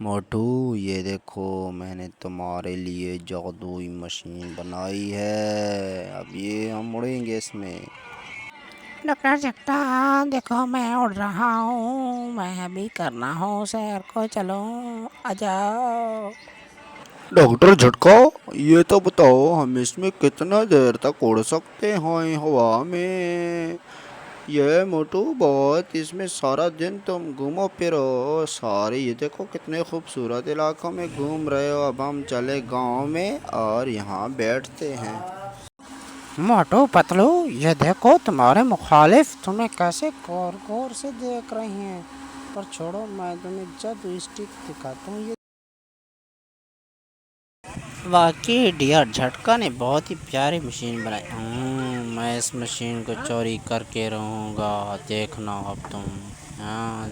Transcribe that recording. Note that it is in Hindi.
मोटू, ये देखो मैंने तुम्हारे लिए जादुई मशीन बनाई है। अब ये हम उड़ेंगे इसमें। डॉक्टर झटका, देखो मैं उड़ रहा हूँ। मैं अभी करना हूँ सैर को, चलो आ जाओ। डॉक्टर झटका, ये तो बताओ हम इसमें कितना देर तक उड़ सकते हैं हवा में। ये मोटू बहुत इसमें सारा दिन तुम घूमो फिरो सारे। ये देखो कितने खूबसूरत इलाकों में घूम रहे हो। अब हम चले गांव में और यहाँ बैठते हैं। मोटू पतलू, ये देखो तुम्हारे मुखालिफ तुम्हें कैसे गौर गौर से देख रहे हैं। पर छोड़ो, मैं तुम्हें जादू स्टिक दिखाता हूँ। ये वाकई डियर झटका ने बहुत ही प्यारी मशीन बनाई। मैं इस मशीन को चोरी करके रहूँगा, देखना अब तुम। हाँ।